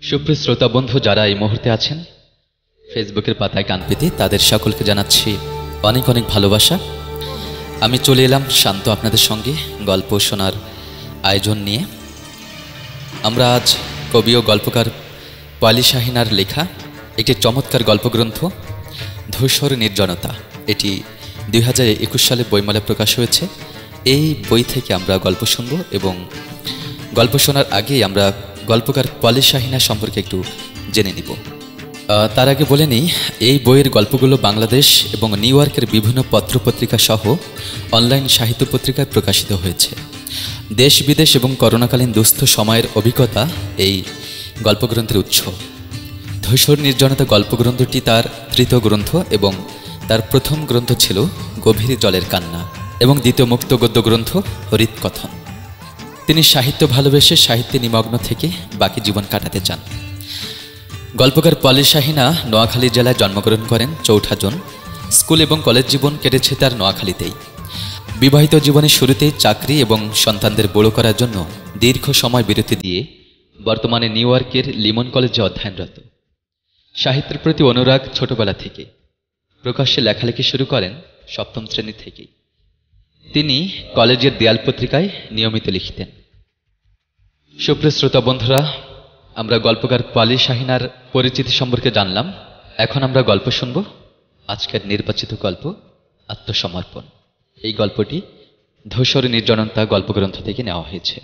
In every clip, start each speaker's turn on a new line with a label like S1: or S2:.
S1: সুপ্রিয় শ্রোতা বন্ধু যারা এই মুহূর্তে আছেন ফেসবুকের পাতায় কান পেতে, তাদের সকলকে জানাচ্ছি অনেক অনেক ভালোবাসা। আমি চলে এলাম শান্ত আপনাদের সঙ্গে গল্প শোনার আয়োজন নিয়ে। আমরা আজ কবি ও গল্পকার পলি শাহিনার লেখা একটি চমৎকার গল্পগ্রন্থ ধূসর নির্জনতা, এটি 2021 সালে বইমেলায় প্রকাশ হয়েছে। এই বই থেকে আমরা গল্প শুনব এবং গল্প শোনার আগেই আমরা গল্পকার পলি শাহিনা সম্পর্কে একটু জেনে নিব। তার আগে বলে নিই, এই বইয়ের গল্পগুলো বাংলাদেশ এবং নিউ ইয়র্কের বিভিন্ন পত্রপত্রিকা সহ অনলাইন সাহিত্য পত্রিকায় প্রকাশিত হয়েছে। দেশ বিদেশ এবং করোনাকালীন দুস্থ সময়ের অভিজ্ঞতা এই গল্পগ্রন্থের উৎস। ধূসর নির্জনতা গল্পগ্রন্থটি তার তৃতীয় গ্রন্থ এবং তার প্রথম গ্রন্থ ছিল গভীর জলের কান্না এবং দ্বিতীয় মুক্ত গদ্য গ্রন্থ হৃৎকথন। তিনি সাহিত্য ভালোবেসে সাহিত্যে নিমগ্ন থেকে বাকি জীবন কাটাতে চান। গল্পকার পলি শাহিনা নোয়াখালী জেলায় জন্মগ্রহণ করেন 4 জুন। স্কুল এবং কলেজ জীবন কেটেছে তার নোয়াখালীতেই। বিবাহিত জীবনের শুরুতেই চাকরি এবং সন্তানদের বড় করার জন্য দীর্ঘ সময় বিরতি দিয়ে বর্তমানে নিউ ইয়র্কের লিমন কলেজে অধ্যয়নরত। সাহিত্যের প্রতি অনুরাগ ছোটবেলা থেকে, প্রকাশ্যে লেখালেখি শুরু করেন 7ম শ্রেণী থেকেই। তিনি কলেজের দেয়াল পত্রিকায় নিয়মিত লিখতেন। সুপ্রিয় শ্রোতা বন্ধুরা, আমরা গল্পকার পলি শাহিনার পরিচিতি সম্পর্কে জানলাম। এখন আমরা গল্প শুনব। আজকের নির্বাচিত গল্প আত্মসমর্পণ। এই গল্পটি ধূসর নির্জনতা গল্পগ্রন্থ থেকে নেওয়া হয়েছে।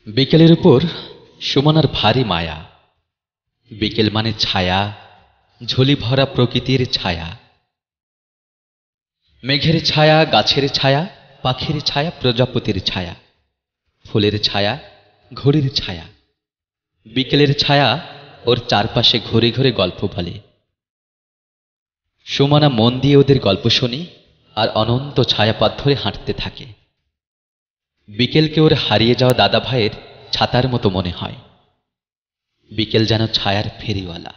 S1: বিকেলের উপর সুমনার ভারী মায়া। বিকেল মানে ছায়া, ঝুলি ভরা প্রকৃতির ছায়া। মেঘের ছায়া, গাছের ছায়া, পাখির ছায়া, প্রজাপতির ছায়া, ফুলের ছায়া, ঘড়ির ছায়া। বিকেলের ছায়া ওর চারপাশে ঘুরে ঘুরে গল্প বলে। সুমনা মন দিয়ে ওদের গল্প শুনি আর অনন্ত ছায়াপথ ধরে হাঁটতে থাকে। বিকেলকে ওর হারিয়ে যাওয়া দাদা ভাইয়ের ছাতার মতো মনে হয়। বিকেল যেন ছায়ার ফেরিওয়ালা।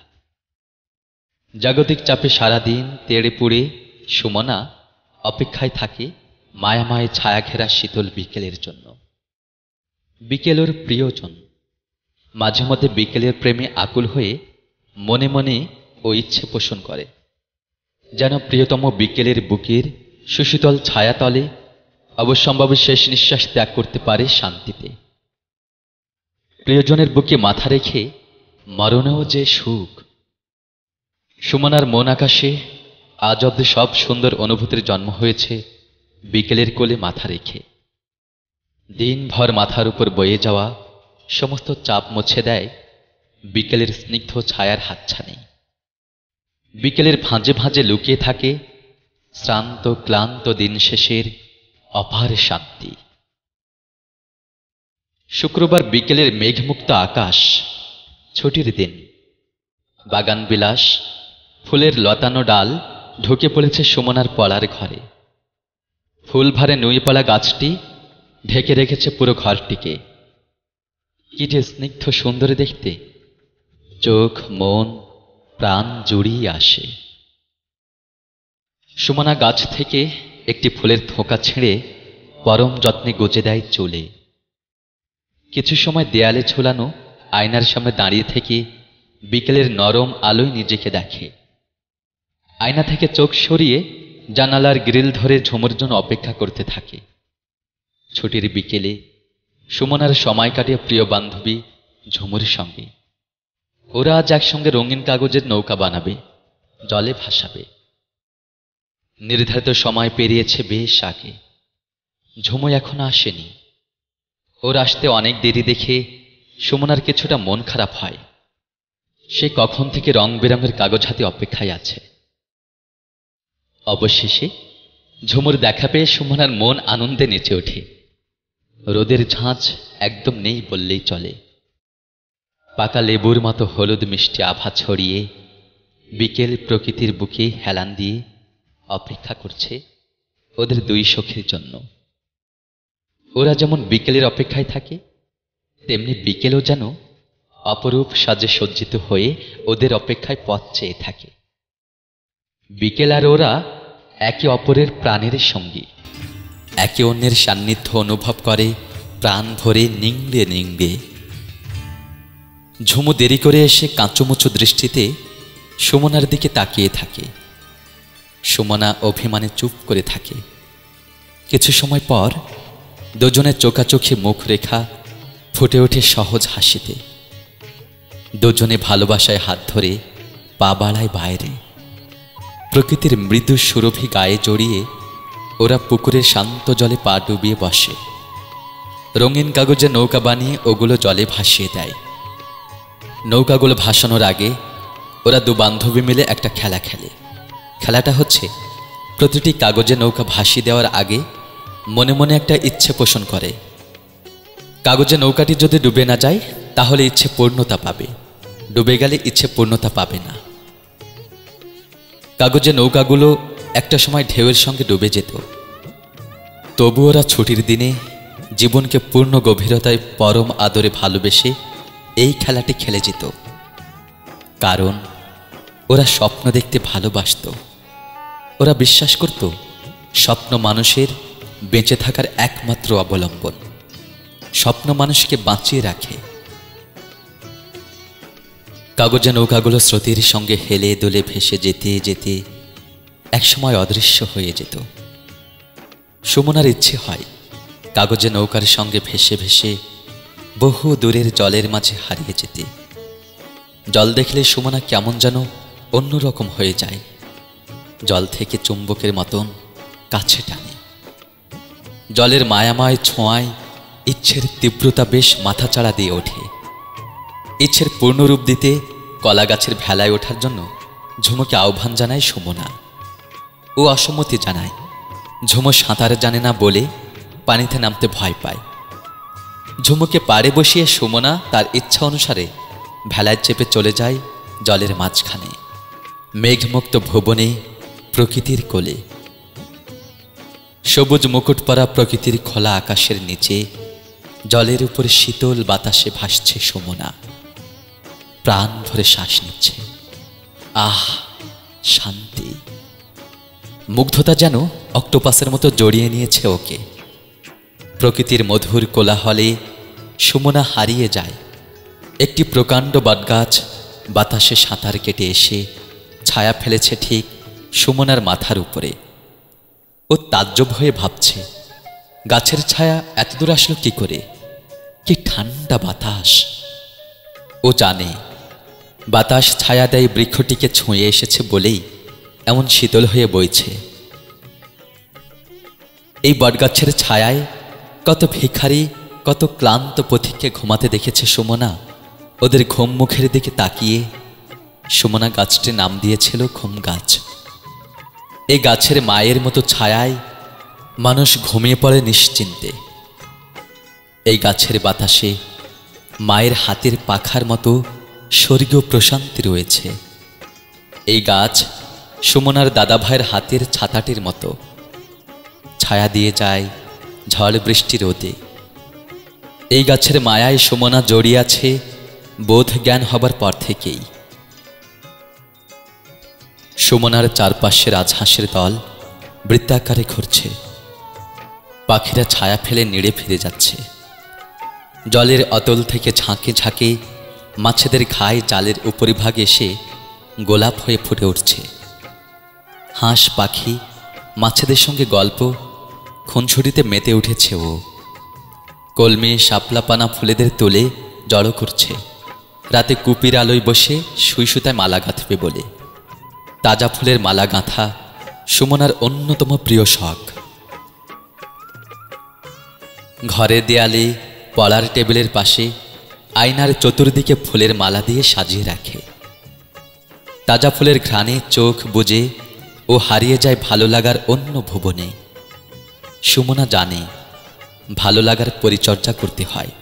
S1: জাগতিক চাপে সারাদিন তেড়ে পুড়ে সুমনা অপেক্ষায় থাকে মায়াময় ছায়া ঘেরা শীতল বিকেলের জন্য। বিকেল ওর প্রিয়জন। মাঝে মধ্যে বিকেলের প্রেমে আকুল হয়ে মনে মনে ও ইচ্ছে পোষণ করে, যেন প্রিয়তম বিকেলের বুকের সুশীতল ছায়াতলে অবশ্যম্ভাবী শেষ নিঃশ্বাস ত্যাগ করতে পারে শান্তিতে। প্রিয়জনের বুকে মাথা রেখে মরণেও যে সুখ। সুমনার মন আকাশে আজ অব্দি সব সুন্দর অনুভূতির জন্ম হয়েছে বিকেলের কোলে মাথা রেখে। দিনভর মাথার উপর বয়ে যাওয়া সমস্ত চাপ মুছে দেয় বিকেলের স্নিগ্ধ ছায়ার হাতছানি। বিকেলের ভাঁজে ভাঁজে লুকিয়ে থাকে শ্রান্ত ক্লান্ত দিন শেষের অপার শান্তি। শুক্রবার বিকেলের মেঘমুক্ত আকাশ, ছুটির দিন। বাগান বিলাস, ফুলের লতানো ডাল ঢুকে পড়েছে সুমনার পড়ার ঘরে। ফুল ভারে নুইপালা গাছটি ঢেকে রেখেছে পুরো ঘরটিকে। কি যে স্নিগ্ধ সুন্দর দেখতে, চোখ মন প্রাণ জুড়িয়ে আসে। সুমনা গাছ থেকে একটি ফুলের থোকা ছেড়ে পরম যত্নে গুজে দেয় চুলে। কিছু সময় দেয়ালে ঝুলানো আয়নার সামনে দাঁড়িয়ে থেকে বিকেলের নরম আলোয় নিজেকে দেখে। আয়না থেকে চোখ সরিয়ে জানালার গ্রিল ধরে ঝুমুর জন্য অপেক্ষা করতে থাকে। ছুটির বিকেলে সুমনার সময় কাটে প্রিয় বান্ধবী ঝুমুর সঙ্গে। ওরা আজ একসঙ্গে রঙিন কাগজের নৌকা বানাবে, জলে ভাসাবে। নির্ধারিত সময় পেরিয়েছে বেশ আগে। ঝুমু এখনো আসেনি। ওর আসতে অনেক দেরি দেখে সুমনার কিছুটা মন খারাপ হয়। সে কখন থেকে রং বেরঙের কাগজ হাতে অপেক্ষায় আছে। অবশেষে ঝুমুর দেখা পেয়ে সুমনার মন আনন্দে নেচে ওঠে। রোদের ঝাঁঝ একদম নেই বললেই চলে। পাকা লেবুর মতো হলুদ মিষ্টি আভা ছড়িয়ে বিকেল প্রকৃতির বুকে হেলান দিয়ে অপেক্ষা করছে ওদের দুই সখীর জন্য। ওরা যেমন বিকেলের অপেক্ষায় থাকে, তেমনি বিকেলও যেন অপরূপ সাজে সজ্জিত হয়ে ওদের অপেক্ষায় পথ চেয়ে থাকে। বিকেল আর ওরা একে অপরের প্রাণের সঙ্গী, একে অন্যের সান্নিধ্য অনুভব করে প্রাণ ভরে নিংড়ে নিংড়ে। ঝুমু দেরি করে এসে কাঁচুমুচু দৃষ্টিতে সুমনার দিকে তাকিয়ে থাকে। সুমনা অভিমানে চুপ করে থাকে। কিছু সময় পর দুজনের চোখাচোখি মুখ রেখা ফুটে ওঠে সহজ হাসিতে। দুজনে ভালোবাসায় হাত ধরে পা বাড়ায় বাইরে। প্রকৃতির মৃদু সুরভি গায়ে জড়িয়ে ওরা পুকুরের শান্ত জলে পা ডুবিয়ে বসে। রঙিন কাগজে নৌকা বানিয়ে ওগুলো জলে ভাসিয়ে দেয়। নৌকাগুলো ভাসানোর আগে ওরা দু বান্ধবী মিলে একটা খেলা খেলে। খেলাটা হচ্ছে, প্রতিটি কাগজে নৌকা ভাসিয়ে দেওয়ার আগে মনে মনে একটা ইচ্ছে পোষণ করে। কাগজে নৌকাটি যদি ডুবে না যায় তাহলে ইচ্ছে পূর্ণতা পাবে, ডুবে গেলে ইচ্ছে পূর্ণতা পাবে না। কাগজে নৌকাগুলো একটা সময় ঢেউয়ের সঙ্গে ডুবে যেত, তবু ওরা ছুটির দিনে জীবনকে পূর্ণ গভীরতায় পরম আদরে ভালোবেসে এই খেলাটি খেলে যেত। কারণ ওরা স্বপ্ন দেখতে ভালোবাসত। ওরা বিশ্বাস করত স্বপ্ন মানুষের বেঁচে থাকার একমাত্র অবলম্বন। স্বপ্ন মানুষকে বাঁচিয়ে রাখে। কাগজে নৌকাগুলো স্রোতের সঙ্গে হেলে দোলে ভেসে যেতে যেতে একসময় অদৃশ্য হয়ে যেত। সুমনার ইচ্ছে হয় কাগজে নৌকার সঙ্গে ভেসে ভেসে বহু দূরের জলের মাঝে হারিয়ে যেতে। জল দেখলে সুমনা কেমন যেন অন্যরকম হয়ে যায়। জল থেকে চুম্বকের মতন কাছে টানে। জলের মায়াময় ছোঁয়ায় ইচ্ছের তীব্রতা বেশ মাথাচাড়া দিয়ে ওঠে। ইচ্ছের পূর্ণরূপ দিতে কলা গাছের ভেলায় ওঠার জন্য ঝুমুকে আহ্বান জানায় সুমনা। ও অসম্মতি জানায়। ঝুমু সাঁতার জানে না বলে পানিতে নামতে ভয় পায়। ঝুমুকে পাড়ে বসিয়ে সুমনা তার ইচ্ছা অনুসারে ভেলায় চেপে চলে যায় জলের মাঝখানে, মেঘমুক্ত ভুবনে, প্রকৃতির কোলে। সবুজ মুকুট পরা প্রকৃতির খোলা আকাশের নিচে জলের উপর শীতল বাতাসে ভাসছে সুমনা। প্রাণ ভরে শ্বাস নিচ্ছে। আহ, শান্তি! মুগ্ধতা যেন অক্টোপাসের মতো জড়িয়ে নিয়েছে ওকে। প্রকৃতির মধুর কোলাহলে সুমনা হারিয়ে যায়। একটি প্রকাণ্ড বটগাছ বাতাসে সাঁতার কেটে এসে ছায়া ফেলেছে ঠিক সুমনার মাথার উপরে। ও তাজ্জব হয়ে ভাবছে, গাছের ছায়া এতদূর আসলো কি করে? কি ঠান্ডা বাতাস! ও জানে বাতাস ছায়া দেয় বৃক্ষটিকে ছুঁয়ে এসেছে বলেই এমন শীতল হয়ে বইছে। এই বটগাছের ছায়ায় কত ভিখারি, কত ক্লান্ত পথিককে ঘুমাতে দেখেছে সুমনা। ওদের ঘুম মুখের দিকে তাকিয়ে সুমনা গাছটির নাম দিয়েছিল ঘুম গাছ। এই গাছের মায়ের মতো ছায়ায় মানুষ ঘুমিয়ে পড়ে নিশ্চিন্তে। এই গাছের বাতাসে মায়ের হাতের পাখার মতো স্বর্গীয় প্রশান্তি রয়েছে। এই গাছ সুমনার দাদাভাইয়ের হাতের ছাতাটির মতো ছায়া দিয়ে যায় ঝড় বৃষ্টি রোদে। এই গাছের মায়ায় সুমনা জড়িয়ে আছে বোধ জ্ঞান হবার পর থেকেই। সুমনার চারপাশে রাজহাঁসের দল বৃত্তাকারে ঘুরছে। পাখিরা ছায়া ফেলে নেড়ে ফিরে যাচ্ছে। জলের অতল থেকে ঝাঁকে ঝাঁকে মাছেদের ঘায়ে জালের উপরিভাগ এসে গোলাপ হয়ে ফুটে উঠছে। হাঁস পাখি মাছেদের সঙ্গে গল্প খুনছুটিতে মেতে উঠেছে। ও কলমি শাপলাপানা ফুলেদের তোলে জড়ো করছে। রাতে কুপির আলোয় বসে সুই সুতায় মালা গাঁথবে বলে। তাজা ফুলের মালা গাঁথা সুমনার অন্যতম প্রিয় শখ। ঘরের দেয়ালে পড়ার টেবিলের পাশে আয়নার চতুর্দিকে ফুলের মালা দিয়ে সাজিয়ে রাখে। তাজা ফুলের ঘ্রাণে চোখ বুজে ও হারিয়ে যায় ভালো লাগার অন্য ভুবনে। সুমনা জানে ভালো লাগার পরিচর্যা করতে হয়,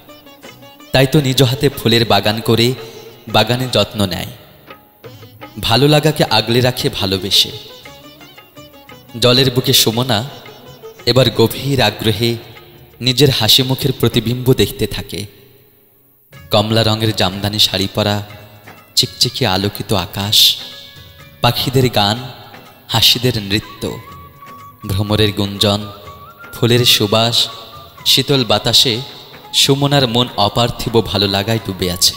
S1: তাই তো নিজ হাতে ফুলের বাগান করে বাগানে যত্ন নেয়। ভালো লাগাকে আগলে রাখে ভালোবেসে। জলের বুকে সুমনা এবার গভীর আগ্রহে নিজের হাসি মুখের প্রতিবিম্ব দেখতে থাকে। কমলা রঙের জামদানি শাড়ি পরা, চিকচিকে আলোকিত আকাশ, পাখিদের গান, হাসিদের নৃত্য, ভ্রমরের গুঞ্জন, ফুলের সুবাস, শীতল বাতাসে সুমনার মন অপার্থিব ভালো লাগায় ডুবে আছে।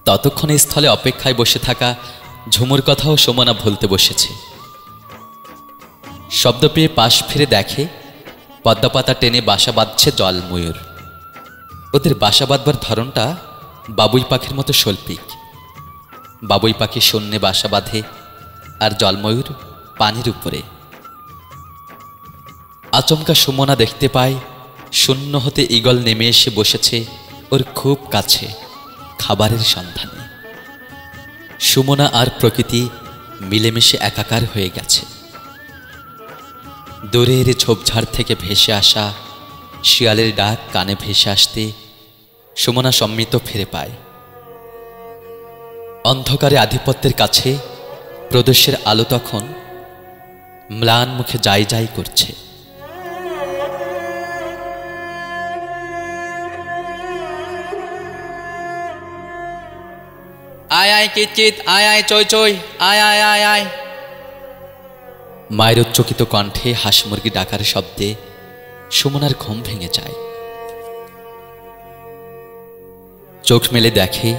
S1: ততক্ষণে স্থলে অপেক্ষায় বসে থাকা ঝুমুর কথাও সুমনা ভুলতে বসেছে। শব্দ পেয়ে পাশ ফিরে দেখে পদ্মপাতা টেনে বাসা বাঁধছে জলময়ূর। ওদের বাসা বাঁধবার ধরনটা বাবুই পাখির মতো শৈল্পিক। বাবুই পাখি শূন্যে বাসা বাঁধে, আর জলময়ূর পানির উপরে। আচমকা সুমনা দেখতে পায় শূন্য হতে ঈগল নেমে এসে বসেছে ওর খুব কাছে, খাবারের সন্ধানে। সুমনা আর প্রকৃতি মিলেমিশে একাকার হয়ে গেছে। দূরের ঝোপঝাড় থেকে ভেসে আসা শিয়ালের ডাক কানে ভেসে আসতে সুমনা সম্মিত ফিরে পায়। অন্ধকারে আধিপত্যের কাছে প্রদোষের আলো তখন ম্লান মুখে যাই যাই করছে।
S2: আয় আয় কিতকিত, আয় আয় চই চই, আয় আয় আয় আয়।
S1: মায়ের উচ্চকিত কণ্ঠে হাঁস মুরগি ডাকার শব্দে সুমনার ঘুম ভেঙে যায়। চোখ মেলে দেখে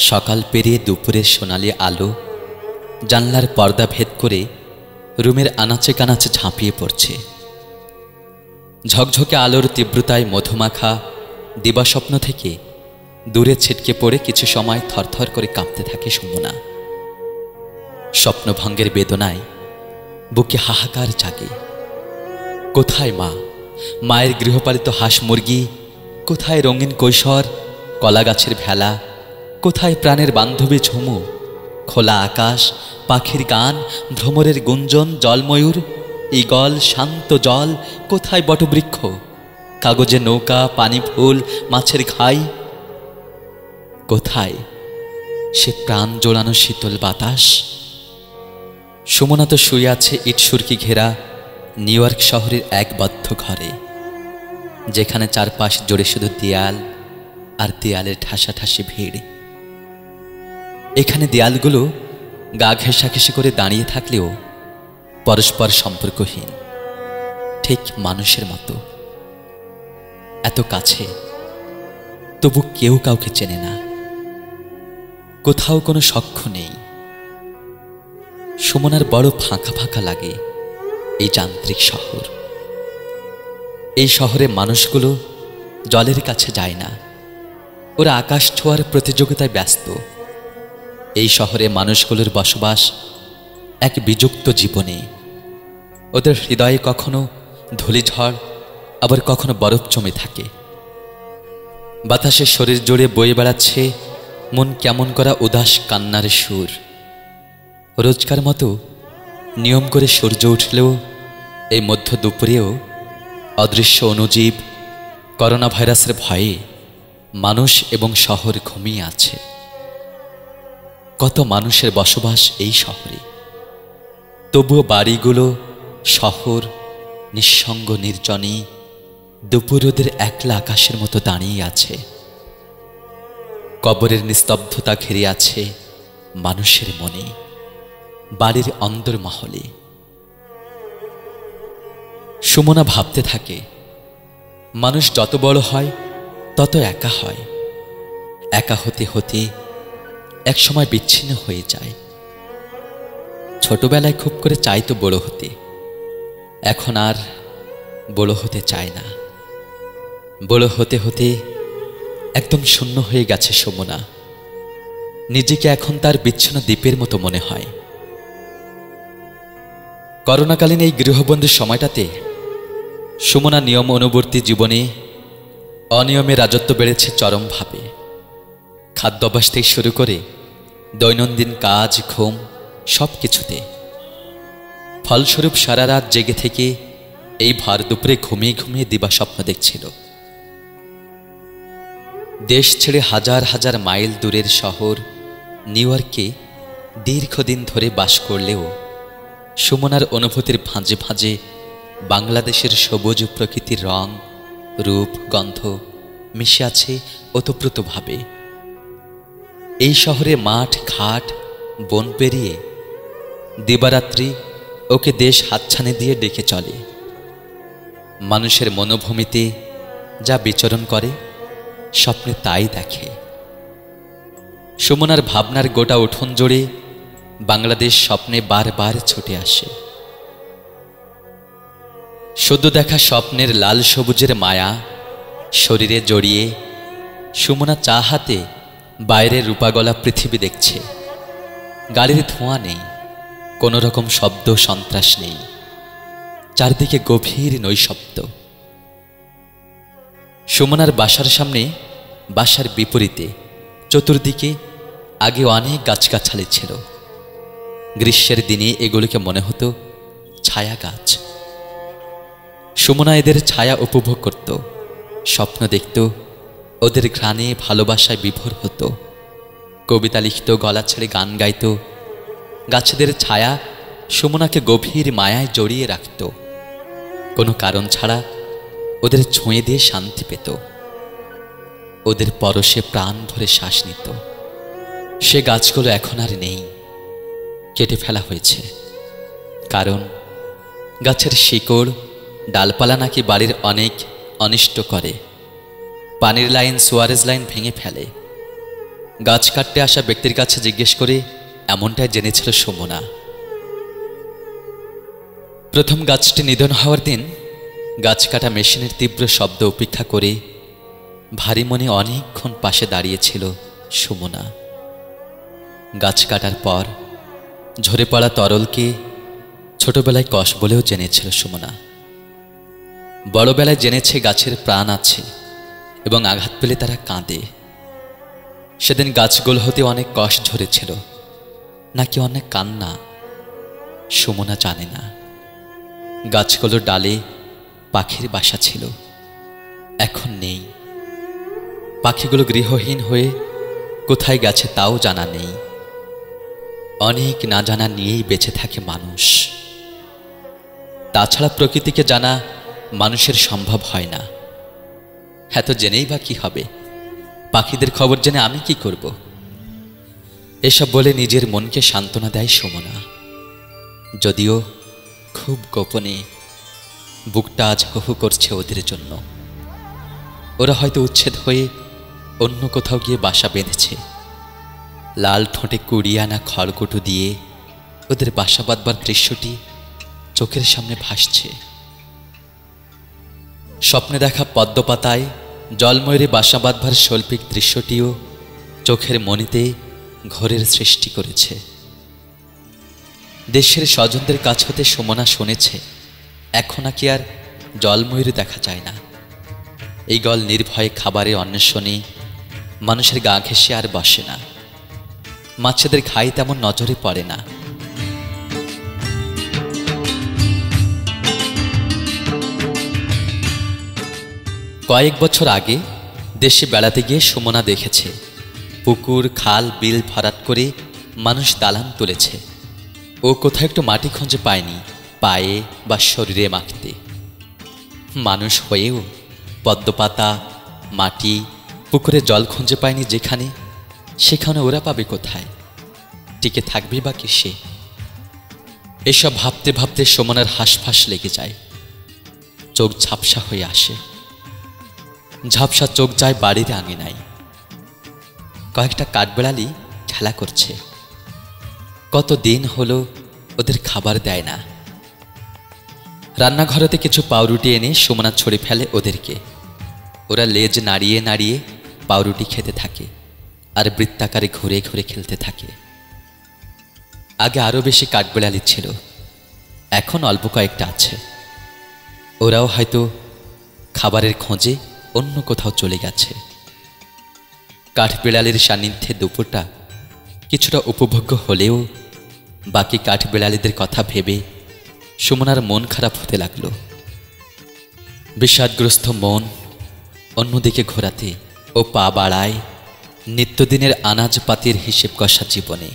S1: সকাল পেরিয়ে দুপুরের সোনালি আলো জানলার পর্দা ভেদ করে রুমের আনাচে কানাচে ঝাঁপিয়ে পড়ছে। ঝকঝকে আলোর তীব্রতায় মধুমাখা দিবাস্বপ্ন থেকে দূরে ছিটকে পড়ে কিছু সময় থরথর করে কাঁপতে থাকে সুমনা। স্বপ্নভঙ্গের বেদনায় বুকে হাহাকার জাগে। কোথায় মা, মায়ের গৃহপালিত হাঁস মুরগি? কোথায় রঙিন কৈশোর, কলা গাছের ভেলা? কোথায় প্রাণের বান্ধবী ঝুমু? খোলা আকাশ, পাখির গান, ভ্রমরের গুঞ্জন, জলময়ূর, ঈগল, শান্ত জল? কোথায় বটবৃক্ষ, কাগজে নৌকা, পানি ফুল, মাছের ঘাই? কোথায় সে প্রাণ জোড়ানো শীতল বাতাস? সুমনা তো শুয়ে আছে ইটসুরকি ঘেরা নিউ ইয়র্ক শহরের এক বদ্ধ ঘরে, যেখানে চারপাশ জুড়ে শুধু দেয়াল আর দেয়ালের ঠাসাঠাসি ভিড়। এখানে দেয়ালগুলো গা ঘেঁষাঘেঁষি করে দাঁড়িয়ে থাকলেও পরস্পর সম্পর্কহীন, ঠিক মানুষের মতো। এত কাছে, তবু কেউ কাউকে চেনে না। কোথাও কোনো সখ্য নেই। সুমনার বড় ফাঁকা ফাঁকা লাগে এই যান্ত্রিক শহর। এই শহরে মানুষগুলো জলের কাছে যায় না, ওরা আকাশ ছোঁয়ার প্রতিযোগিতায় ব্যস্ত। এই শহরে মানুষগুলোর বসবাস এক বিযুক্ত জীবনে। ওদের হৃদয়ে কখনো ধূলিঝড়, আবার কখনো বরফ জমে থাকে। বাতাসে শরীর জুড়ে বয়ে বেড়াচ্ছে মন কেমন করা উদাস কান্নার সুর। রোজকার মতো নিয়ম করে সূর্য উঠলেও এই মধ্য দুপুরেও অদৃশ্য অণুজীব করোনা ভাইরাসের ভয়ে মানুষ এবং শহর ঘুমিয়ে আছে। কত মানুষের বসবাস এই শহরে, তবুও বাড়িগুলো শহর নিঃসঙ্গ নির্জনী দুপুর রোদের একলা আকাশের মতো দাঁড়িয়ে আছে। কবরের নিস্তব্ধতা ঘিরে আছে মানুষের মনে, বাড়ির অন্দরমহলে। সুমনা ভাবতে থাকে, মানুষ যত বড় হয় তত একা হয়। একা হতে হতে একসময় বিচ্ছিন্ন হয়ে যায়। ছোটবেলায় খুব করে চাইতো বড় হতে, এখন আর বড় হতে চায় না। বড় হতে হতে একদম শূন্য হয়ে গেছে সুমনা। নিজেকে এখন তার বিচ্ছিন্ন দ্বীপের মতো মনে হয়। করোনাকালীন এই গৃহবন্দীর সময়টাতে সুমনা নিয়ম অনুবর্তী জীবনে অনিয়মের রাজত্ব বেড়েছে চরমভাবে। খাদ্যাভ্যাস থেকে শুরু করে দৈনন্দিন কাজ, ঘুম, সব কিছুতে। ফলস্বরূপ সারা রাত জেগে থেকে এই ভর দুপুরে ঘুমিয়ে ঘুমিয়ে দিবাস্বপ্ন দেখছিল। দেশ ছেড়ে হাজার হাজার মাইল দূরের শহর নিউ ইয়র্কে দীর্ঘদিন ধরে বাস করলেও সুমনার অনুভূতির ভাঁজে ভাঁজে বাংলাদেশের সবুজ প্রকৃতির রং রূপ গন্ধ মিশে আছে ওতপ্রোতভাবে। এই শহরে মাঠ ঘাট বন পেরিয়ে দিবারাত্রি ওকে দেশ হাতছানি দিয়ে ডেকে চলে। মানুষের মনোভূমিতে যা বিচরণ করে স্বপ্নে তাই দেখে। সুমনার ভাবনার গোটা উঠোন জুড়ে বাংলাদেশ স্বপ্নে বারবার ছুটে আসে। শুধু দেখা স্বপ্নের লাল সবুজের মায়া শরীরে জড়িয়ে সুমনা চা হাতে বাইরের রূপাগলা পৃথিবী দেখছে। গাড়ির ধোঁয়া নেই, কোনো রকম শব্দ সন্ত্রাস নেই, চারদিকে গভীর নৈশব্দ। সুমনার বাসার সামনে বাসার বিপরীতে চতুর্দিকে আগে অনেক গাছগাছালি ছিল। গ্রীষ্মের দিনে এগুলোকে মনে হতো ছায়া গাছ। সুমনা এদের ছায়া উপভোগ করত, স্বপ্ন দেখত, ওদের ঘ্রাণে ভালোবাসায় বিভোর হতো, কবিতা লিখত, গলা ছেড়ে গান গাইত। গাছেদের ছায়া সুমনাকে গভীর মায়ায় জড়িয়ে রাখত। কোনো কারণ ছাড়া ওদের ছুঁয়ে দিয়ে শান্তি পেত, ওদের পরশে প্রাণ ভরে শ্বাস নিত। সে গাছগুলো এখন আর নেই, কেটে ফেলা হয়েছে। কারণ গাছের শিকড় ডালপালা নাকি বাড়ির অনেক অনিষ্ট করে, পানির লাইন সুয়ারেজ লাইন ভেঙে ফেলে। গাছ কাটতে আসা ব্যক্তির কাছে জিজ্ঞেস করে এমনটাই জেনেছিল সুমনা। প্রথম গাছটি নিধন হওয়ার দিন গাছ কাটা মেশিনের তীব্র শব্দ উপেক্ষা করে ভারী মনে অনেকক্ষণ পাশে দাঁড়িয়েছিল সুমনা। গাছ কাটার পর ঝরে পড়া তরলকে ছোটবেলায় কষ বলেও জেনেছিল সুমনা। বড়বেলায় জেনেছে গাছের প্রাণ আছে এবং আঘাত পেলে তারা কাঁদে। সেদিন গাছগুলো হতে অনেক কষ ঝরেছিল নাকি অনেক কান্না সুমনা জানে না। গাছগুলোর ডালে পাখির বাসা ছিল, এখন নেই। পাখিগুলো গৃহহীন হয়ে কোথায় গেছে তাও জানা নেই। অনেক না জানা নিয়েই বেঁচে থাকে মানুষ। তাছাড়া প্রকৃতিকে জানা মানুষের সম্ভব হয় না। এত জেনেই বা কি হবে? পাখিদের খবর জেনে আমি কি করব? এসব বলে নিজের মনকে সান্ত্বনা দেয় সুমনা, যদিও খুব গোপনে। বুকটা আজ হু করছে ওদের জন্য। ওরা হয়তো উচ্ছেদ হয়ে অন্য কোথাও গিয়ে বাসা বেঁধেছে। লাল ঠোঁটে কুড়িয়ানা খড়কুটো দিয়ে ওদের বাসা বাঁধবার দৃশ্যটি চোখের সামনে ভাসছে। স্বপ্নে দেখা পদ্মপাতায় জলময়ূরে বাসা বাঁধবার শৈল্পিক দৃশ্যটিও চোখের মনিতে ঘোরের সৃষ্টি করেছে। দেশের স্বজনদের কাছ হতে সুমনা শুনেছে এখন নাকি আর জলময়ূরে দেখা যায় না। এই গল নির্ভয়ে খাবারের অন্বেষণে মানুষের গা ঘেঁষে আর বসে না। মাছেদের খাই তেমন নজরে পড়ে না। কয়েক বছর আগে দেশে বেড়াতে গিয়ে সুমনা দেখেছে পুকুর খাল বিল ভরাট করে মানুষ দালান তুলেছে। ও কোথাও একটু মাটি খুঁজে পায়নি পায়ে বা শরীরে মাখতে। মানুষ হয়েও পদ্মপাতা মাটি পুকুরে জল খুঁজে পায়নি যেখানে, সেখানে ওরা পাবে কোথায়? টিকে থাকবে বা কিসে? এসব ভাবতে ভাবতে সুমনার হাঁসফাঁস লেগে যায়, চোখ ঝাপসা হয়ে আসে। ঝাপসা চোখ যায় বাড়ির আঙিনায়। কয়েকটা কাঠবেড়ালি খেলা করছে। কত দিন হলো ওদের খাবার দেয় না। রান্নাঘরেতে কিছু পাউরুটি এনে সুমনা ছড়ে ফেলে ওদেরকে। ওরা লেজ নাড়িয়ে নাড়িয়ে পাউরুটি খেতে থাকে আর বৃত্তাকারে ঘুরে ঘুরে খেলতে থাকে। আগে আরও বেশি কাঠবেড়ালি ছিল, এখন অল্প কয়েকটা আছে। ওরাও হয়তো খাবারের খোঁজে অন্য কোথাও চলে গেছে। কাঠবেড়ালির সান্নিধ্যে দুপুরটা কিছুটা উপভোগ্য হলেও বাকি কাঠবেড়ালিদের কথা ভেবে সুমনার মন খারাপ হতে লাগল। বিষাদগ্রস্ত মন অন্যদিকে ঘোরাতে ও পা বাড়ায় নিত্যদিনের আনাজপাতির হিসেব কষা জীবনে।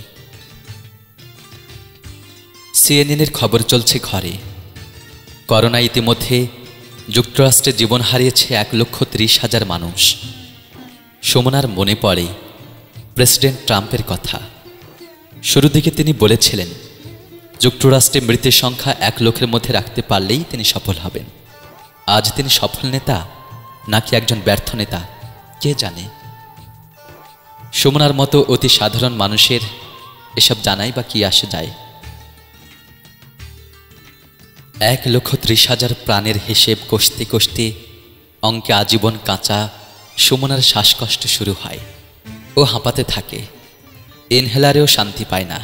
S1: সিএনএনের খবর চলছে ঘরে। করোনা ইতিমধ্যে যুক্তরাষ্ট্রে জীবন হারিয়েছে 1,30,000 মানুষ। সুমনার মনে পড়ে প্রেসিডেন্ট ট্রাম্পের কথা। শুরুর দিকে তিনি বলেছিলেন যুক্তরাষ্ট্রে মৃতের সংখ্যা 1 লাখের মধ্যে রাখতে পারলেই তিনি সফল হবেন। আজ তিনি সফল নেতা নাকি একজন ব্যর্থ নেতা কে জানে। সুমনার মতো অতি সাধারণ মানুষের এসব জানাই বা কি আসে যায়। 1,30,000 প্রাণের হিসেব কষতে কষতে অঙ্কে আজীবন কাঁচা সুমনার শ্বাসকষ্ট শুরু হয়। ও হাঁপাতে থাকে, ইনহেলারেও শান্তি পায় না।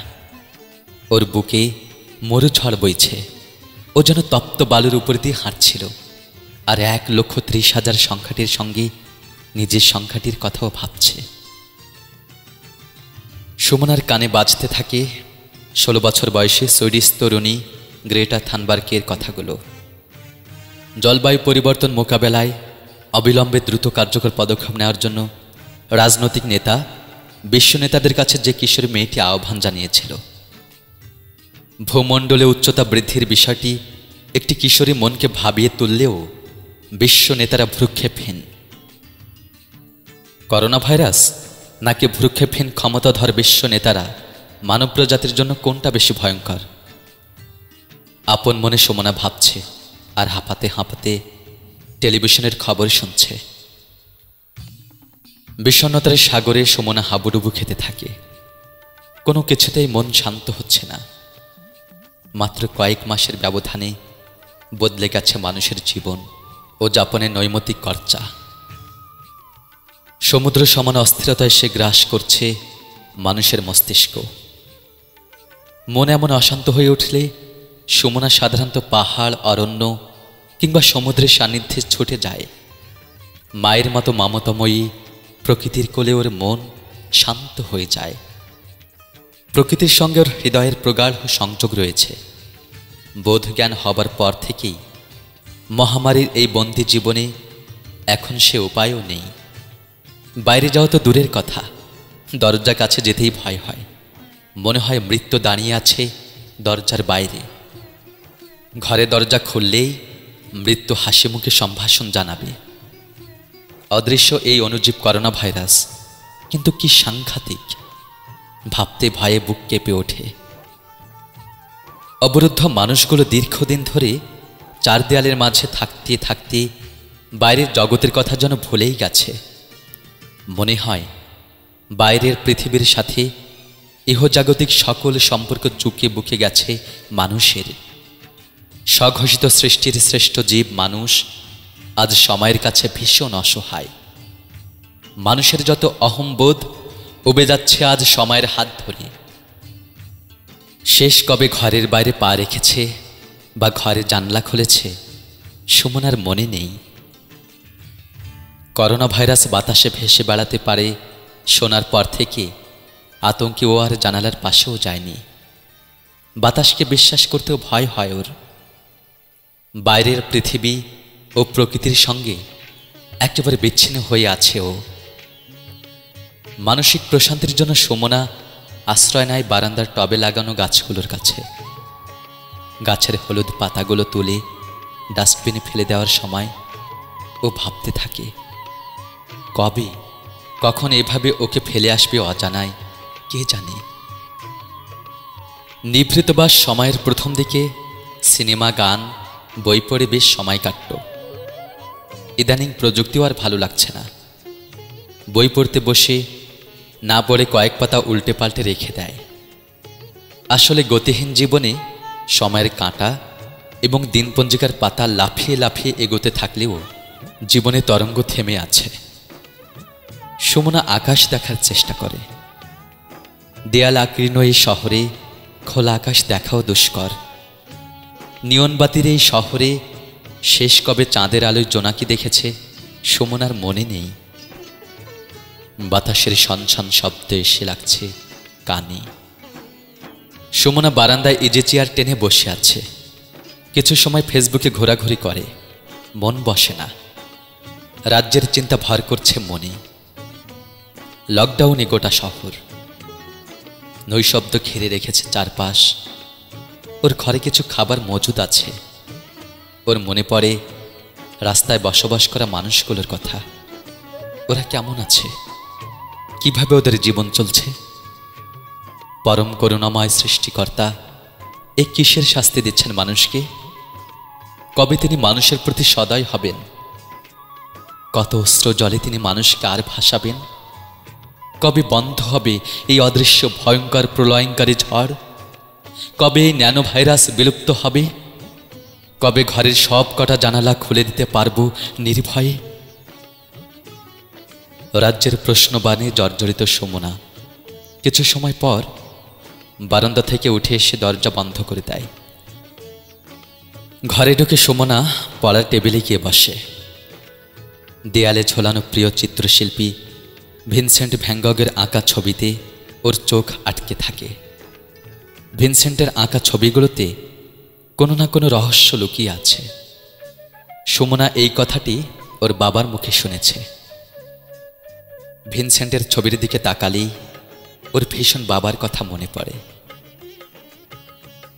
S1: ওর বুকে মরুঝড় বইছে। ও যেন তপ্ত বালুর উপর দিয়ে হাঁটছিল, আর 1,30,000 সংখ্যাটির সঙ্গে নিজের সংখ্যাটির কথাও ভাবছে। সুমনার কানে বাজতে থাকে 16 বছর বয়সে সুইডিশ তরুণী গ্রেটা থানবার্গের কথাগুলো। জলবায়ু পরিবর্তন মোকাবেলায় অবিলম্বে দ্রুত কার্যকর পদক্ষেপ নেওয়ার জন্য রাজনৈতিক নেতা, বিশ্ব নেতাদের কাছে যে কিশোরী মেয়েটি আহ্বান জানিয়েছিল। ভূমণ্ডলে উচ্চতা বৃদ্ধির বিষয়টি একটি কিশোরী মনকে ভাবিয়ে তুললেও বিশ্ব নেতারা ভ্রুক্ষেপহীন। করোনা ভাইরাস নাকি ভ্রুক্ষেপহীন ক্ষমতাধর বিশ্ব নেতারা মানব প্রজাতির জন্য কোনটা বেশি ভয়ঙ্কর? আপন মনে সুমনা ভাবছে আর হাঁপাতে হাঁপাতে টেলিভিশনের খবর শুনছে। বিষণ্ণতার সাগরে সুমনা হাবুডুবু খেতে থাকে। কোনো কিছুতেই মন শান্ত হচ্ছে না। মাত্র কয়েক মাসের ব্যবধানে বদলে গেছে মানুষের জীবন ও যাপনের নৈমিত্তিক খরচা। সমুদ্র সমান অস্থিরতা এসে গ্রাস করছে মানুষের মস্তিষ্ক। মন এমন অশান্ত হয়ে উঠলে সুমনা সাধারণত পাহাড়, অরণ্য কিংবা সমুদ্রের সান্নিধ্যে ছুটে যায়। মায়ের মতো মমতাময়ী প্রকৃতির কোলে ওর মন শান্ত হয়ে যায়। প্রকৃতির সঙ্গে ওর হৃদয়ের প্রগাঢ় সংযোগ রয়েছে। বোধ জ্ঞান হবার পর থেকেই মহামারীর এই বন্দি জীবনে এখন সে উপায়ও নেই। বাইরে যাওয়া তো দূরের কথা, দরজার কাছে যেতেই ভয় হয়। মনে হয় মৃত্যু দাঁড়িয়ে আছে দরজার বাইরে। ঘরে দরজা খুললেই মৃত্যু হাসি মুখে সম্ভাষণ জানাবে। অদৃশ্য এই অণুজীব করোনা ভাইরাস কিন্তু কি সাংঘাতিক! ভাবতে ভয়ে বুক কেঁপে ওঠে। অবরুদ্ধ মানুষগুলো দীর্ঘদিন ধরে চার দেয়ালের মাঝে থাকতে থাকতে বাইরের জগতের কথা যেন ভুলেই গেছে। মনে হয় বাইরের পৃথিবীর সাথে ইহজাগতিক সকল সম্পর্ক চুকিয়ে বুকে গেছে মানুষের। স্বঘোষিত সৃষ্টির শ্রেষ্ঠ জীব মানুষ আজ সময়ের কাছে ভীষণ অসহায়। মানুষের যত অহংবোধ উবে যাচ্ছে আজ সময়ের হাত ধরে। শেষ কবে ঘরের বাইরে পা রেখেছে বা ঘরে জানলা খুলেছে সুমনার মনে নেই। করোনা ভাইরাস বাতাসে ভেসে বেড়াতে পারে শোনার পর থেকে আতঙ্কে ও আর জানালার পাশেও যায়নি। বাতাসকে বিশ্বাস করতেও ভয় হয় ওর। বাইরের পৃথিবী ও প্রকৃতির সঙ্গে একেবারে বিচ্ছিন্ন হয়ে আছে ও। মানসিক প্রশান্তির জন্য সুমনা আশ্রয় নেয় বারান্দার টবে লাগানো গাছগুলোর কাছে। গাছের হলুদ পাতাগুলো তুলে ডাস্টবিনে ফেলে দেওয়ার সময় ও ভাবতে থাকে, কবে কখন এভাবে ওকে ফেলে আসবে অজানায় কে জানে। নিভৃতবাস সময়ের প্রথম দিকে সিনেমা, গান, বই পড়ে বেশ সময় কাটত। ইদানিং প্রযুক্তিও আর ভালো লাগছে না। বই পড়তে বসে না পড়ে কয়েক পাতা উল্টে পাল্টে রেখে দেয়। আসলে গতিহীন জীবনে সময়ের কাঁটা এবং দিনপঞ্জিকার পাতা লাফিয়ে লাফিয়ে এগোতে থাকলেও জীবনে তরঙ্গ থেমে আছে। সুমনা আকাশ দেখার চেষ্টা করে। দেয়াল আকীর্ণ এই শহরে খোলা আকাশ দেখাও দুষ্কর। নিয়নবাতির এই শহরে শেষ কবে চাঁদের আলোয় জোনাকি দেখেছে সুমনার মনে নেই। বাতাসের ছনছন শব্দ এসে লাগছে কানে। সুমনা বারান্দায় ইজি চেয়ার টেনে বসে আছে। কিছু সময় ফেসবুকে ঘোরাঘুরি করে, মন বসে না। রাজ্যের চিন্তা ভর করছে মনে। লকডাউনে গোটা শহর, নৈশব্দ ঘিরে রেখেছে চারপাশ। ওর ঘরে কিছু খাবার মজুদ আছে। ওর মনে পড়ে রাস্তায় বসবাস করা মানুষগুলোর কথা। ওরা কেমন আছে, কিভাবে ওদের জীবন চলছে? পরম করুণাময় সৃষ্টিকর্তা এ কিসের শাস্তি দিচ্ছেন মানুষকে? কবে তিনি মানুষের প্রতি সদয় হবেন? কত অস্ত্র জলে তিনি মানুষকে আর ভাসাবেন? কবে বন্ধ হবে এই অদৃশ্য ভয়ঙ্কর প্রলয়ঙ্কারী ঝড়? কবে এই ন্যানো ভাইরাস বিলুপ্ত হবে? কবে ঘরের সব কটা জানালা খুলে দিতে পারবো নির্ভয়ে? রাজ্যের প্রশ্নবাণে জর্জরিত সুমনা কিছু সময় পর বারান্দা থেকে উঠে এসে দরজা বন্ধ করে দেয়। ঘরে ঢুকে সুমনা পড়ার টেবিলে গিয়ে বসে। দেয়ালে ঝোলানো প্রিয় চিত্রশিল্পী ভিনসেন্ট ভ্যান গগের আঁকা ছবিতে ওর চোখ আটকে থাকে। ভিনসেন্টের আঁকা ছবিগুলোতে কোনো না কোনো রহস্য লুকিয়ে আছে। সুমনা এই কথাটি ওর বাবার মুখে শুনেছে। ভিনসেন্টের ছবির দিকে তাকালেই ওর ভীষণ বাবার কথা মনে পড়ে।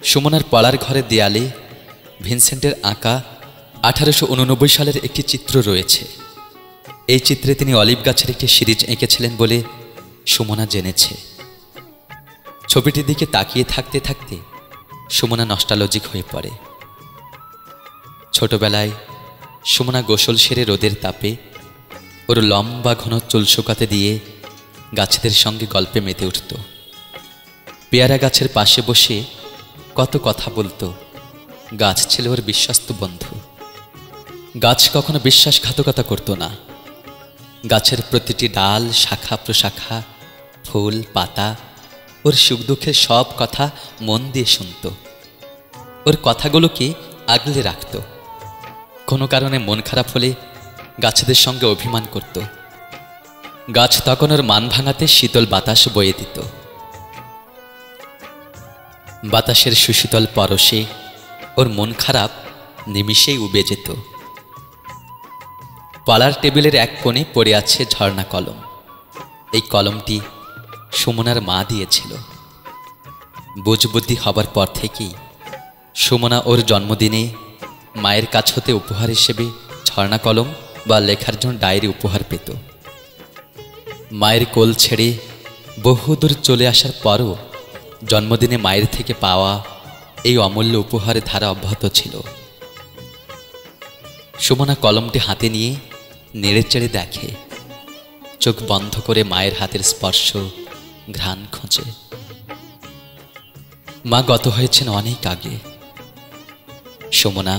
S1: সুমনার পড়ার ঘরের দেয়ালে ভিনসেন্টের আঁকা 1889 সালের একটি চিত্র রয়েছে। এই চিত্রে তিনি অলিভ গাছের একটি সিরিজ এঁকেছিলেন বলে সুমনা জেনেছে। ছবিটির দিকে তাকিয়ে থাকতে থাকতে সুমনা নস্টালজিক হয়ে পড়ে। ছোটবেলায় সুমনা গোসল সেরে রোদের তাপে ওর লম্বা ঘন চুল শুকাতে দিয়ে গাছেদের সঙ্গে গল্পে মেতে উঠত। পেয়ারা গাছের পাশে বসে কত কথা বলতো। গাছ ছিল ওর বিশ্বস্ত বন্ধু। গাছ কখনো বিশ্বাসঘাতকতা করত না। গাছের প্রতিটি ডাল, শাখা প্রশাখা, ফুল, পাতা ওর সুখ দুঃখের সব কথা মন দিয়ে শুনত। ওর কথাগুলোকে আগলে রাখত। কোনো কারণে মন খারাপ হলে গাছেদের সঙ্গে অভিমান করত। গাছ তখন ওর মান ভাঙাতে শীতল বাতাস বয়ে দিত। বাতাসের সুশীতল পরশে ওর মন খারাপ নিমিষেই উবে যেত। পাড়ার টেবিলের এক কোণে পড়ে আছে ঝর্ণা কলম। এই কলমটি সুমনার মা দিয়েছিল। বুঝবুদ্ধি হবার পর থেকেই সুমনা ওর জন্মদিনে মায়ের কাছ হতে উপহার হিসেবে ঝর্ণা কলম বা লেখার জন্য ডায়েরি উপহার পেত। মায়ের কোল ছেড়ে বহুদূর চলে আসার পরও জন্মদিনে মায়ের থেকে পাওয়া এই অমূল্য উপহারের ধারা অব্যাহত ছিল। সুমনা কলমটি হাতে নিয়ে নেড়ে চেড়ে দেখে। চোখ বন্ধ করে মায়ের হাতের স্পর্শ, ঘ্রাণ খোঁজে। মা গত হয়েছেন অনেক আগে। সুমনা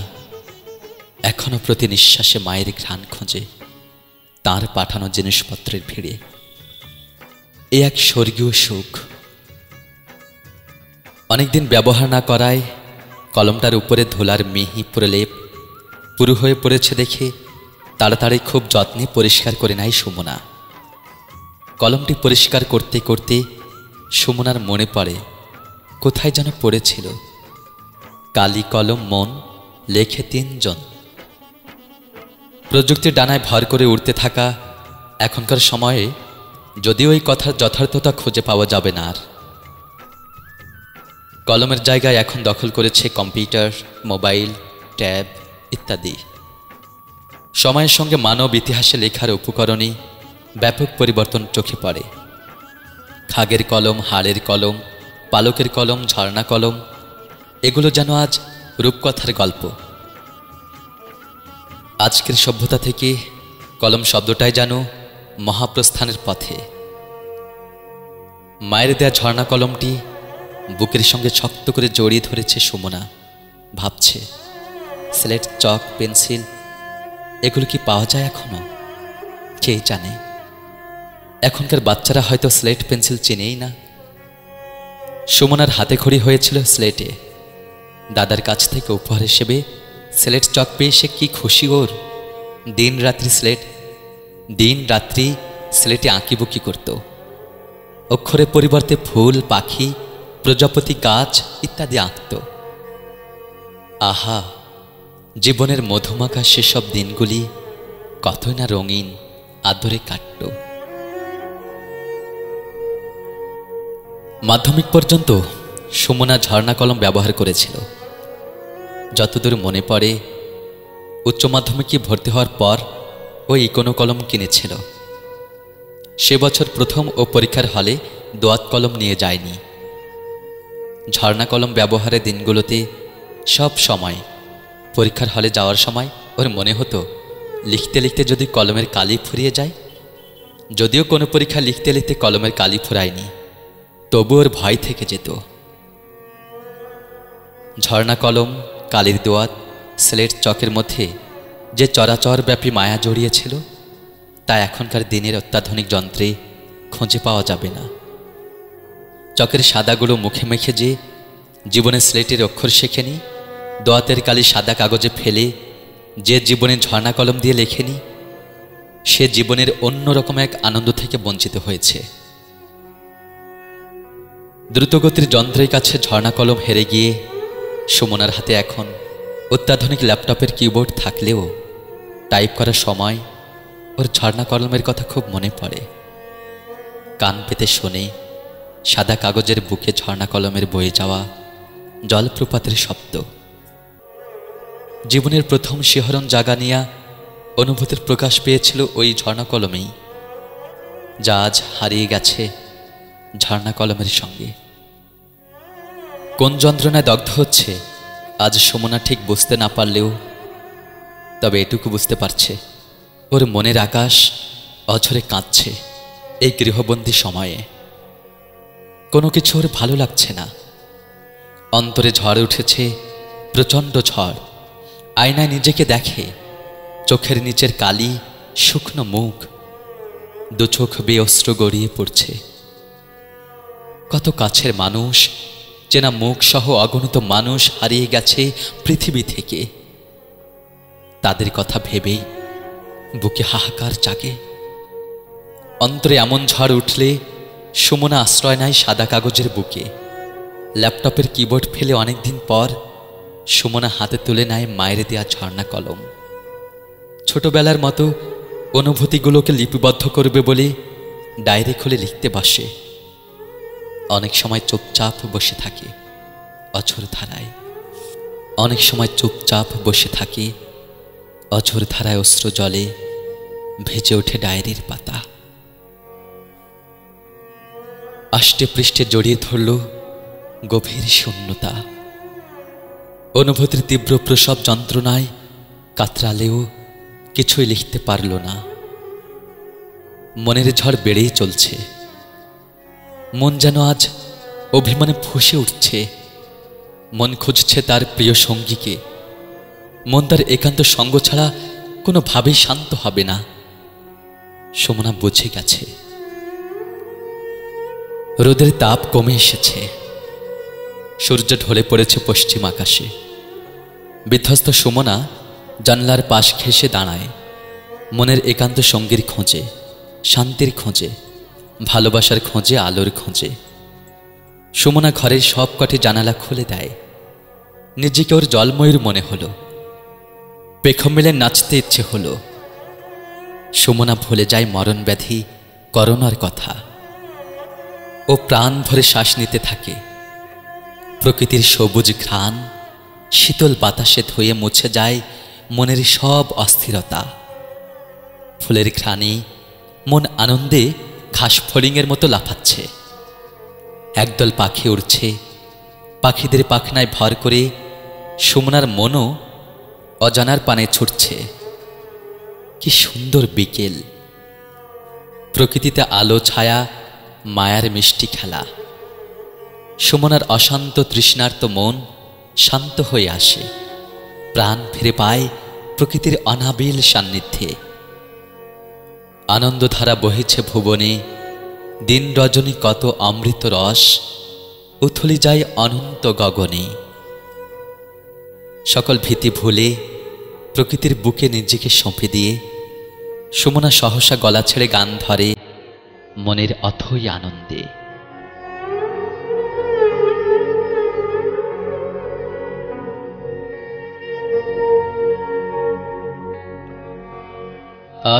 S1: এখনো প্রতি নিঃশ্বাসে মায়ের ঘ্রাণ খোঁজে তাঁর পাঠানো জিনিসপত্রের ভিড়ে। এ এক স্বর্গীয় সুখ। অনেকদিন ব্যবহার না করায় কলমটার উপরে ধুলার মিহি প্রলেপ পুরু হয়ে পড়েছে দেখে তাড়াতাড়ি খুব যত্নে পরিষ্কার করে নেয় সুমনা। কলমটি পরিষ্কার করতে করতে সুমনার মনে পড়ে কোথায় যেন পড়েছিল, কালি কলম মন লেখে 3 জন। প্রযুক্তির ডানায় ভর করে উড়তে থাকা এখনকার সময়ে যদিও এই কথার যথার্থতা খুঁজে পাওয়া যাবে না আর। কলমের জায়গায় এখন দখল করেছে কম্পিউটার, মোবাইল, ট্যাব ইত্যাদি। সময়ের সঙ্গে মানব ইতিহাসে লেখার উপকরণে ব্যাপক পরিবর্তন চোখে পড়ে। খাগের কলম, হাড়ের কলম, পালকের কলম, ঝর্ণা কলম এগুলো যেন আজ রূপকথার গল্প। আজকের সভ্যতা থেকে কলম শব্দটাই যেন মহাপ্রস্থানের পথে। মায়ের দেয়া ঝর্ণা কলমটি বুকের সঙ্গে শক্ত করে জড়িয়ে ধরেছে সুমনা। ভাবছে স্লেট, চক, পেন্সিল এগুলো কি পাওয়া যায় এখনো? কে জানে। এখনকার বাচ্চারা হয়তো স্লেট পেন্সিল চেনেই না। সুমনার হাতে খড়ি হয়েছিল স্লেটে। দাদার কাছ থেকে উপহার হিসেবে স্লেট চক পেয়ে সে কি খুশি ওর। দিন রাত্রি স্লেটে আঁকিবুকি করত। অক্ষরের পরিবর্তে ফুল, পাখি, প্রজাপতি, গাছ ইত্যাদি আঁকত। আহা, জীবনের মধুমাখা সেসব দিনগুলি কতই না রঙিন আদরে কাটত। মাধ্যমিক পর্যন্ত সুমনা ঝর্ণা কলম ব্যবহার করেছিল। যতদূর মনে পড়ে উচ্চ মাধ্যমিকে ভর্তি হওয়ার পর ও ইকোনো কলম কিনেছিল। সে বছর প্রথম ও পরীক্ষার হলে দোয়াত কলম নিয়ে যায়নি। ঝর্ণা কলম ব্যবহারের দিনগুলোতে সব সময় পরীক্ষার হলে যাওয়ার সময় ওর মনে হতো লিখতে লিখতে যদি কলমের কালি ফুরিয়ে যায়। যদিও কোনো পরীক্ষা লিখতে লিখতে কলমের কালি ফুরায়নি, তবু ওর ভয় থেকে যেত। ঝর্ণা কলম, কালির দোয়াত, স্লেট চকের মধ্যে যে চরাচরব্যাপী মায়া জড়িয়েছিল তা এখনকার দিনের অত্যাধুনিক যন্ত্রে খুঁজে পাওয়া যাবে না। চকের সাদাগুলো মুখে মেখে যে জীবনে স্লেটের অক্ষর শেখেনি, দোয়াতের কালি সাদা কাগজে ফেলে যে জীবনে ঝর্ণা কলম দিয়ে লেখেনি, সে জীবনের অন্যরকম এক আনন্দ থেকে বঞ্চিত হয়েছে। দ্রুতগতির যন্ত্রের কাছে ঝর্ণা কলম হেরে গিয়ে সুমনার হাতে এখন অত্যাধুনিক ল্যাপটপের কিবোর্ড থাকলেও টাইপ করার সময় ওর ঝর্ণা কলমের কথা খুব মনে পড়ে। কান পেতে শোনে সাদা কাগজের বুকে ঝর্ণা কলমের বয়ে যাওয়া জলপ্রপাতের শব্দ। জীবনের প্রথম শিহরণ জাগানিয়া অনুভূতির প্রকাশ পেয়েছিল ওই ঝর্ণা কলমেই, যা আজ হারিয়ে গেছে ঝর্ণা কলমের সঙ্গে। কোন যন্ত্রণায় দগ্ধ হচ্ছে আজ সুমনা ঠিক বুঝতে না পারলেও তবে এটুকু বুঝতে পারছে ওর মনের আকাশ অঝরে কাঁদছে এই গৃহবন্দী সময়ে। কোনো কিছু ওর ভালো লাগছে না। অন্তরে ঝড় উঠেছে, প্রচণ্ড ঝড়। আয়নায় নিজেকে দেখে, চোখের নিচের কালি, শুকনো মুখ, দু চোখ বেয়ে অশ্রু গড়িয়ে পড়ছে। কত কাছের মানুষ, চেনা মুখ সহ অগণিত মানুষ হারিয়ে গেছে পৃথিবী থেকে। তাদের কথা ভেবেই বুকে হাহাকার জাগে। অন্তরে এমন ঝড় উঠলে সুমনা আশ্রয় নেয় সাদা কাগজের বুকে। ল্যাপটপের কিবোর্ড ফেলে অনেকদিন পর সুমনা হাতে তুলে নেয় মায়ের দেয়া ঝর্ণা কলম। ছোটবেলার মতো অনুভূতিগুলোকে লিপিবদ্ধ করবে বলে ডায়েরি খুলে লিখতে বসে। অনেক সময় চুপচাপ বসে থাকে অঝোর ধারায়, অনেক সময় চুপচাপ বসে থাকে অঝোর ধারায়। অশ্রু জলে ভেজে ওঠে ডায়েরির পাতা। আষ্টে পৃষ্ঠে জড়িয়ে ধরল গভীর শূন্যতা। অনুভূতির তীব্র প্রসব যন্ত্রণায় কাতরালেও কিছুই লিখতে পারল না। মনের ঝড় বেড়েই চলছে। মন যেন আজ অভিমানে ফুঁসে উঠছে। মন খুঁজছে তার প্রিয় সঙ্গীকে। মন তার একান্ত সঙ্গ ছাড়া কোনোভাবেই শান্ত হবে না। সুমনা বুঝে গেছে রোদের তাপ কমে এসেছে। সূর্য ঢলে পড়েছে পশ্চিম আকাশে। বিধ্বস্ত সুমনা জানলার পাশ ঘেঁষে দাঁড়ায়, মনের একান্ত সঙ্গীর খোঁজে, শান্তির খোঁজে, ভালোবাসার খোঁজে, আলোর খোঁজে। সুমনা ঘরের সব কটি জানালা খুলে দেয়। নিজেকে ওর জলময়ূর মনে হলো। পেখম মেলে নাচতে ইচ্ছে হলো। সুমনা ভুলে যায় মরণ ব্যাধি, করোনার কথা। ও প্রাণ ভরে শ্বাস নিতে থাকে। প্রকৃতির সবুজ ঘ্রাণ শীতল বাতাসে ধুয়ে মুছে যায় মনের সব অস্থিরতা। ফুলের ঘ্রাণে মন আনন্দে ঘাস ফড়িংয়ের মতো লাফাচ্ছে। একদল পাখি উড়ছে। পাখিদের পাখনায় ভর করে সুমনার মনও অজানার পানে ছুটছে। কি সুন্দর বিকেল! প্রকৃতিতে আলো ছায়া, মায়ার মিষ্টি খেলা। সুমনার অশান্ত তৃষ্ণার্ত মন শান্ত হয়ে আসে। প্রাণ ফিরে পায় প্রকৃতির অনাবিল সান্নিধ্যে। আনন্দধারা বহেছে ভুবনে। দিন রজনী কত অমৃত রস উথলি যায় অনন্ত গগনে। সকল ভীতি ভুলে প্রকৃতির বুকে নিজেকে সঁপে দিয়ে সুমনা সহসা গলা ছেড়ে গান ধরে মনের অথই আনন্দে।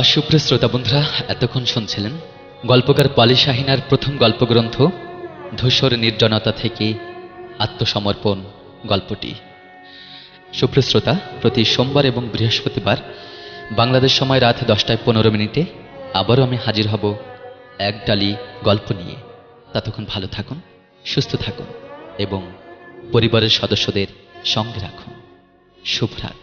S1: সুপ্রিয় শ্রোতা বন্ধুরা, এতক্ষণ শুনছিলেন গল্পকার পলি শাহিনার প্রথম গল্পগ্রন্থ ধূসর নির্জনতা থেকে আত্মসমর্পণ গল্পটি। সুপ্রশ্রোতা, প্রতি সোমবার এবং বৃহস্পতিবার বাংলাদেশ সময় রাত 10:15 আবারও আমি হাজির হব এক ডালি গল্প নিয়ে। ততক্ষণ ভালো থাকুন, সুস্থ থাকুন এবং পরিবারের সদস্যদের সঙ্গে রাখুন। শুভরাত।